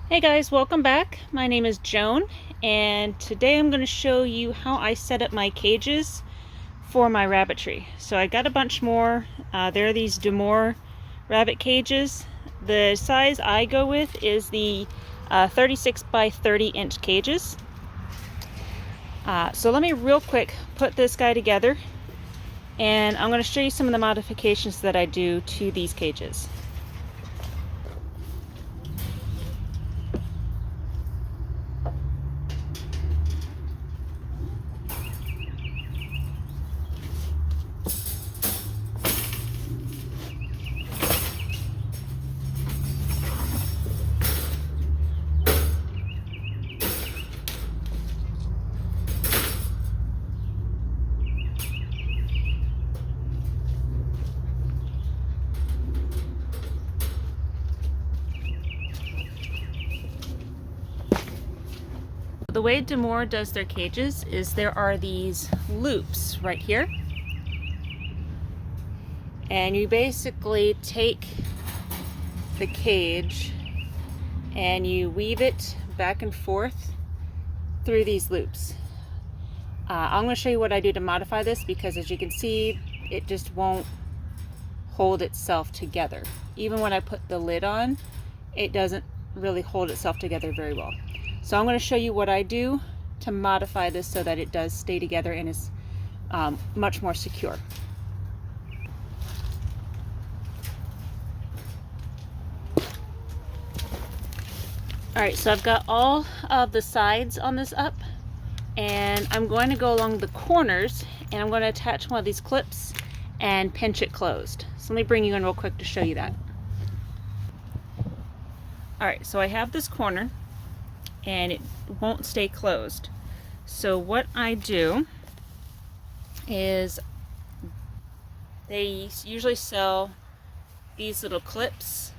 Hey guys, welcome back. My name is Joan, and today I'm going to show you how I set up my cages for my rabbitry. So I got a bunch more. There are these Demore rabbit cages. The size I go with is the 36 by 30 inch cages. So let me real quick put this guy together, and I'm going to show you some of the modifications that I do to these cages. The way Demore does their cages is there are these loops right here, and you basically take the cage and you weave it back and forth through these loops. I'm going to show you what I do to modify this, because as you can see, it just won't hold itself together. Even when I put the lid on, it doesn't really hold itself together very well. So I'm going to show you what I do to modify this so that it does stay together and is much more secure. Alright, so I've got all of the sides on this up, and I'm going to go along the corners, and I'm going to attach one of these clips and pinch it closed. So let me bring you in real quick to show you that. Alright, so I have this corner, and it won't stay closed. So what I do is, they usually sell these little clips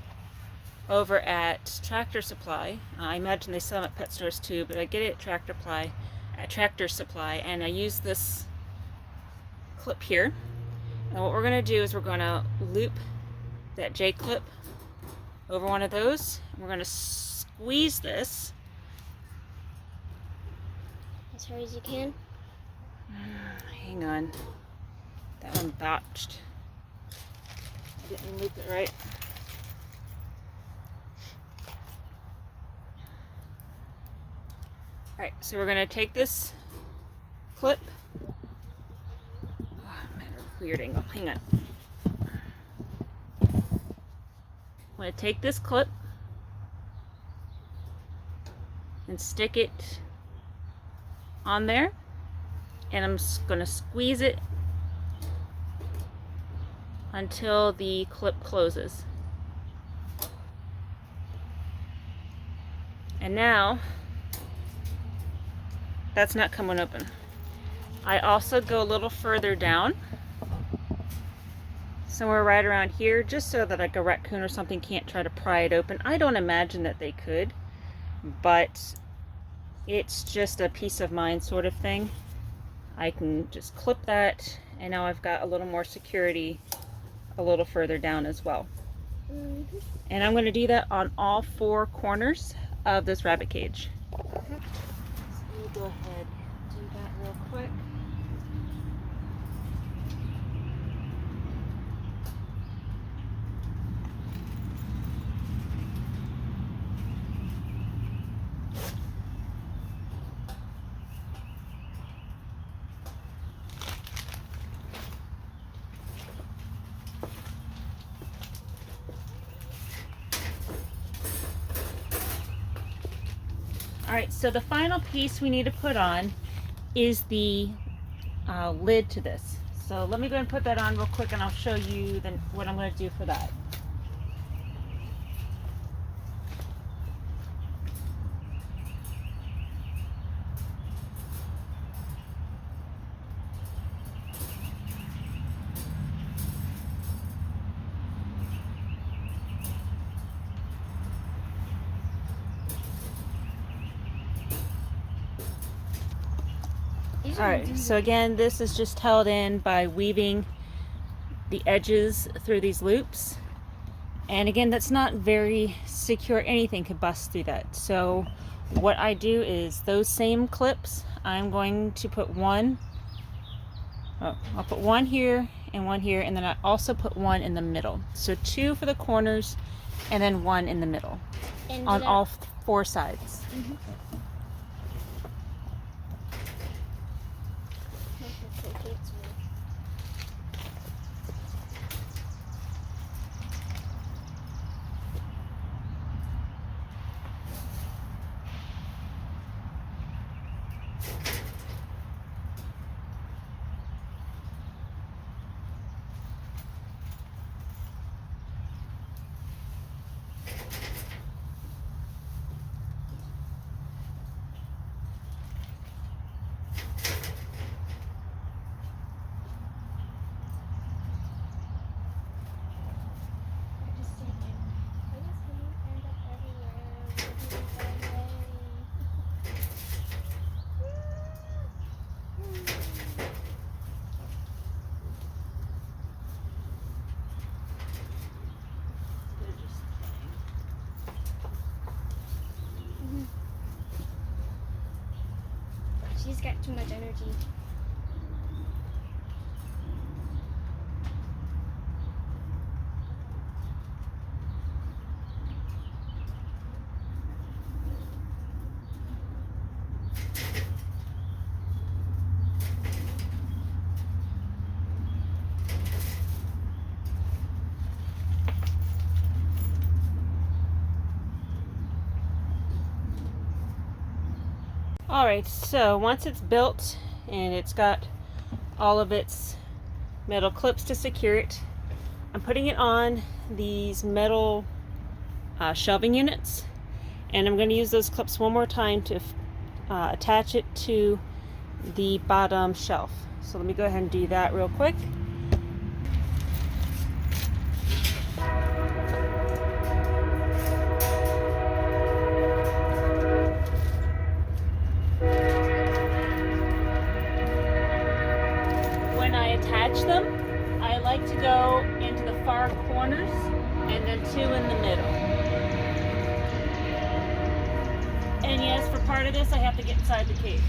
over at Tractor Supply. I imagine they sell them at pet stores too, but I get it at Tractor Supply, and I use this clip here. And what we're going to do is we're going to loop that J clip over one of those. We're going to squeeze this as hard as you can. Hang on, that one botched. I didn't loop it right. Alright, so we're going to take this clip. Oh, I'm at a weird angle. Hang on. I'm going to take this clip and stick it on there, and I'm just going to squeeze it until the clip closes. And now that's not coming open. I also go a little further down, somewhere right around here, just so that like a raccoon or something can't try to pry it open. I don't imagine that they could, but it's just a peace of mind sort of thing. I can just clip that, and now I've got a little more security a little further down as well. And I'm going to do that on all four corners of this rabbit cage. So let me go ahead and do that real quick. Alright, so the final piece we need to put on is the lid to this. So let me go and put that on real quick, and I'll show you what I'm going to do for that. Alright, so again, this is just held in by weaving the edges through these loops. And again, that's not very secure. Anything could bust through that. So what I do is those same clips, I'm going to put I'll put one here, and then I also put one in the middle. So 2 for the corners, and then 1 in the middle, And on all 4 sides. She's got too much energy. Alright, so once it's built and it's got all of its metal clips to secure it, I'm putting it on these metal shelving units, and I'm going to use those clips one more time to attach it to the bottom shelf. So let me go ahead and do that real quick. When I attach them, I like to go into the far corners and then 2 in the middle. And yes, for part of this, I have to get inside the cage.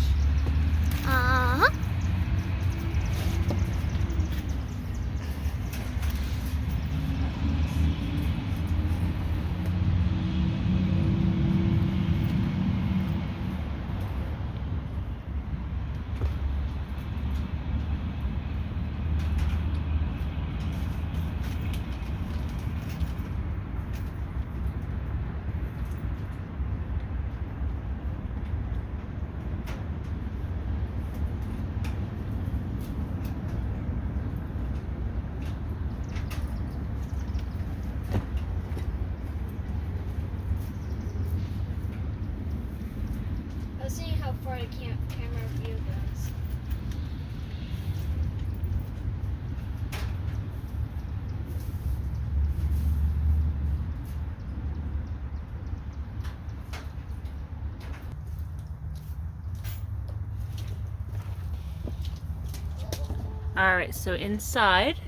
Uh-huh. Let's see how far the camera view goes. Alright, so inside,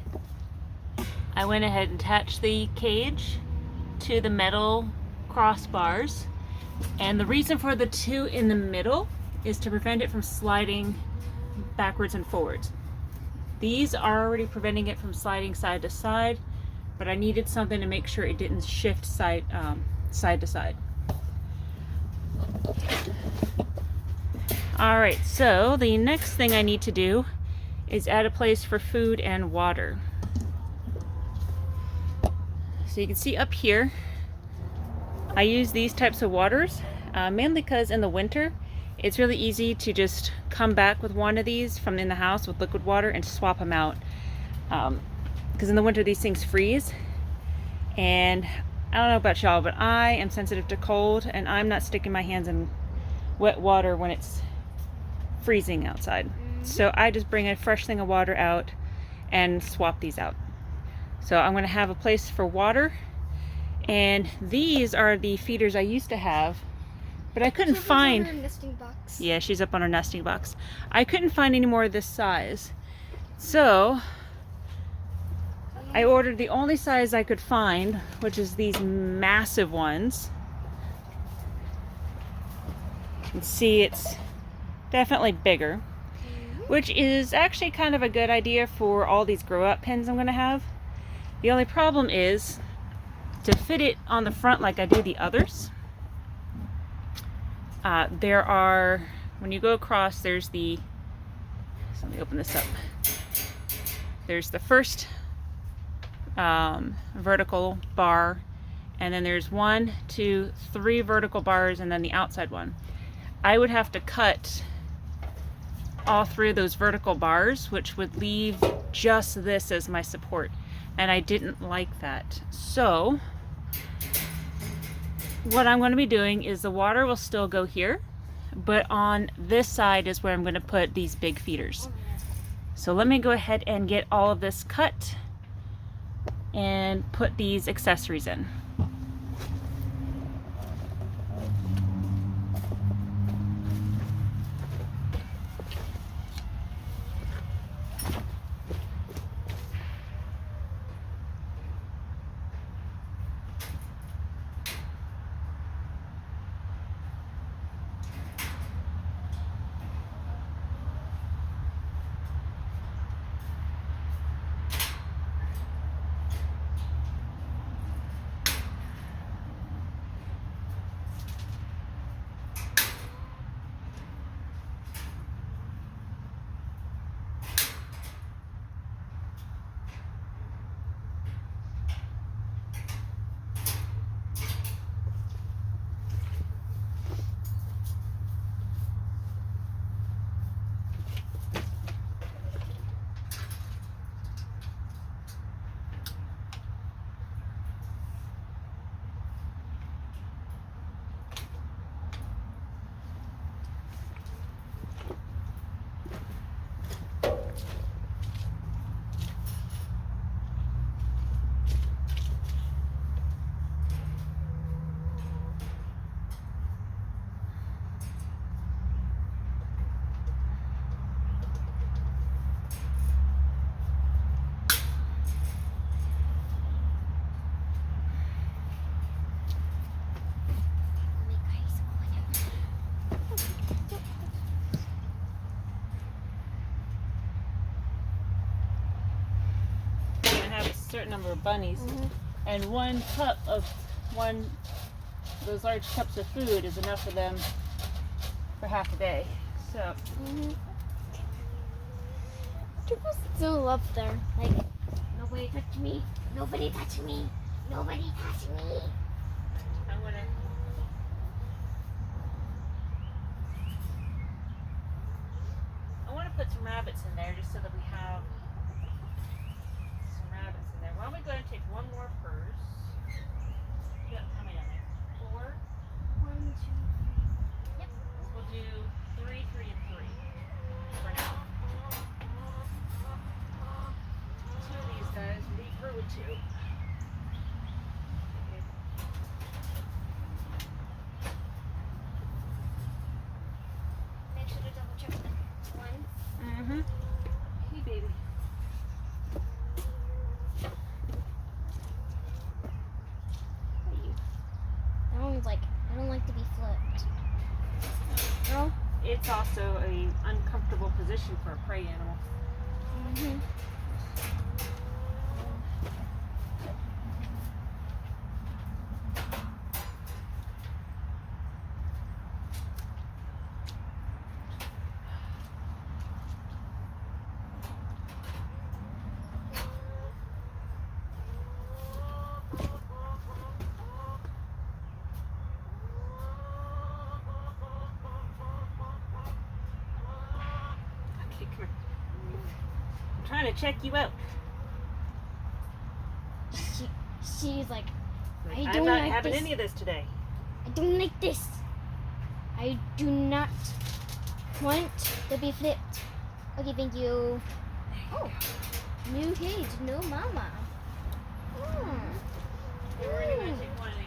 I went ahead and attached the cage to the metal crossbars. And the reason for the 2 in the middle is to prevent it from sliding backwards and forwards. These are already preventing it from sliding side to side, but I needed something to make sure it didn't shift side to side. Alright, so the next thing I need to do is add a place for food and water. So you can see up here, I use these types of waters, mainly because in the winter, it's really easy to just come back with one of these from in the house with liquid water and swap them out. Because in the winter, these things freeze. And I don't know about y'all, but I am sensitive to cold, and I'm not sticking my hands in wet water when it's freezing outside. So I just bring a fresh thing of water out and swap these out. So I'm going to have a place for water. And these are the feeders I used to have, but I couldn't find. On her nesting box. Yeah, she's up on her nesting box. I couldn't find any more of this size. So I ordered the only size I could find, which is these massive ones. You can see it's definitely bigger, which is actually kind of a good idea for all these grow up pens I'm going to have. The only problem is to fit it on the front like I do the others. There are, when you go across, there's the, so let me open this up. There's the first vertical bar, and then there's 1, 2, 3 vertical bars, and then the outside one. I would have to cut all 3 of those vertical bars, which would leave just this as my support, and I didn't like that. So what I'm going to be doing is the water will still go here, but on this side is where I'm going to put these big feeders. So let me go ahead and get all of this cut and put these accessories in. Certain number of bunnies, and 1 cup of those large cups of food is enough for them for half a day. So People still up there. Like, nobody touch me. Nobody touch me. Nobody touch me. I want to put some rabbits in there just so that we have some rabbits in there. Why don't we go ahead and take 1 more purse? You got how many on there? 4? 1, 2, 3. Yep. We'll do 3, 3, and 3 for now. 2 of these guys, leave her with 2. Make sure to double check the 1. Hey, baby. That one's like, I don't like to be flipped. No? It's also an uncomfortable position for a prey animal. Okay, come here. I'm trying to check you out. She's like, I I'm don't not like having this. any of this today. I don't like this. I do not want to be flipped. Okay, thank you. Oh, new cage, no mama. We're only going to take 1 of these.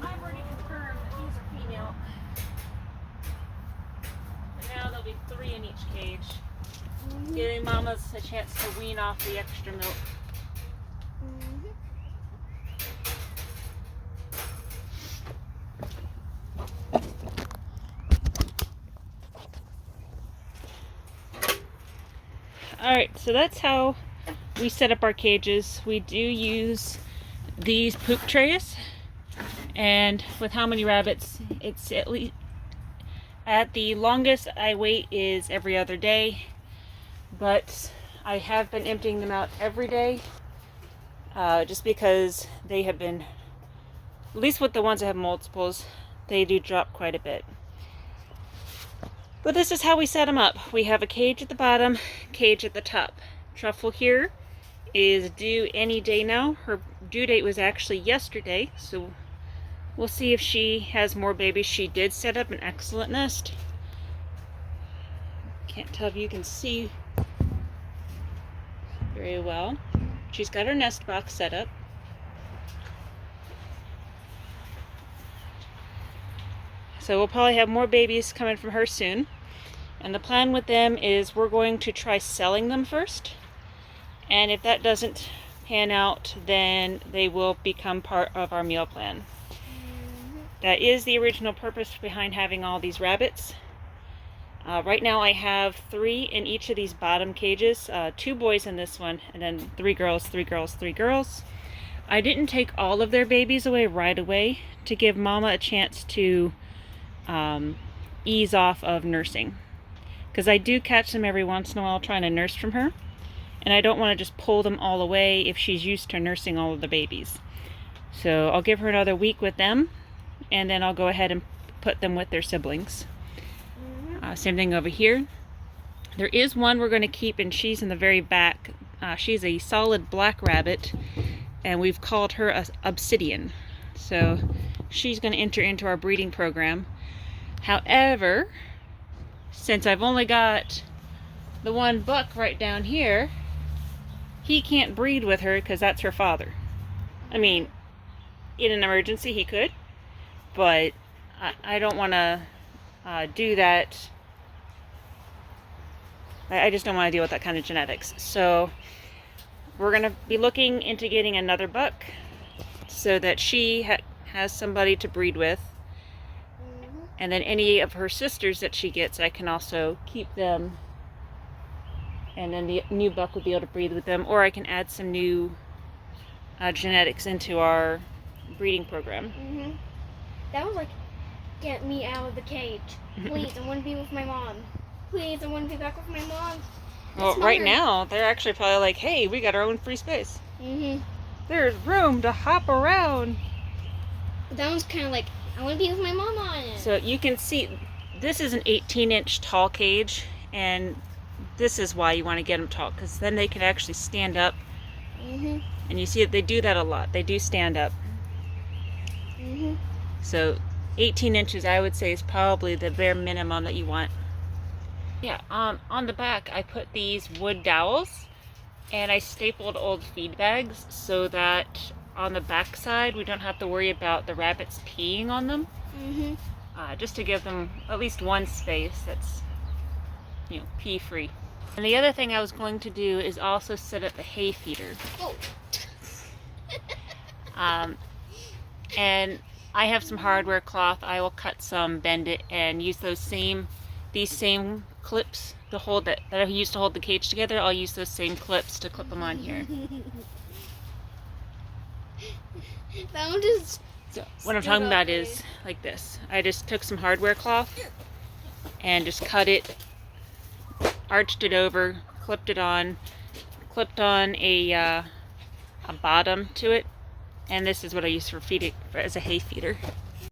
I've already confirmed that these are female. But now there'll be 3 in each cage. Giving mamas a chance to wean off the extra milk. Alright, so that's how we set up our cages. We do use these poop trays, and with how many rabbits, it's at least at the longest I wait is every other day, but I have been emptying them out every day, just because they have been, at least with the ones that have multiples, they do drop quite a bit. But this is how we set them up. We have a cage at the bottom, cage at the top. Truffle here is due any day now. Her due date was actually yesterday, so we'll see if she has more babies. She did set up an excellent nest. Can't tell if you can see very well. She's got her nest box set up. So we'll probably have more babies coming from her soon. And the plan with them is we're going to try selling them first. And if that doesn't pan out, then they will become part of our meal plan. That is the original purpose behind having all these rabbits. Right now I have 3 in each of these bottom cages. 2 boys in this one, and then 3 girls, 3 girls, 3 girls. I didn't take all of their babies away right away to give Mama a chance to ease off of nursing, because I do catch them every once in a while trying to nurse from her, and I don't want to just pull them all away if she's used to nursing all of the babies. So I'll give her another week with them, and then I'll go ahead and put them with their siblings. Same thing over here. There is one we're going to keep, and she's in the very back. She's a solid black rabbit, and we've called her Obsidian. So she's going to enter into our breeding program. However, since I've only got the one buck right down here, he can't breed with her because that's her father. I mean, in an emergency he could, but I don't want to do that. I just don't want to deal with that kind of genetics. So we're going to be looking into getting another buck so that she has somebody to breed with. And then any of her sisters that she gets, I can also keep them. And then the new buck will be able to breed with them. Or I can add some new genetics into our breeding program. That was like, get me out of the cage. Please, I want to be with my mom. Please, I want to be back with my mom. Well, right now, they're actually probably like, hey, we got our own free space. There's room to hop around. That one's kind of like, I want to be with my mom on it. So you can see, this is an 18-inch tall cage, and this is why you want to get them tall, because then they can actually stand up. And you see that they do that a lot. They do stand up. So 18 inches, I would say, is probably the bare minimum that you want. Yeah, on the back, I put these wood dowels, and I stapled old feed bags so that on the back side we don't have to worry about the rabbits peeing on them. Just to give them at least one space that's, you know, pee free. And the other thing I was going to do is also set up a hay feeder. And I have some hardware cloth. I will cut some, bend it, and use these same clips to hold that I used to hold the cage together. I'll use those same clips to clip them on here. That one just... So what I'm talking about is like this. I just took some hardware cloth and just cut it, arched it over, clipped on a bottom to it, and this is what I use for feeding as a hay feeder.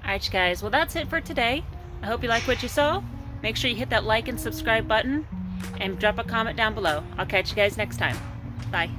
Alright guys, well that's it for today. I hope you like what you saw. Make sure you hit that like and subscribe button and drop a comment down below. I'll catch you guys next time. Bye.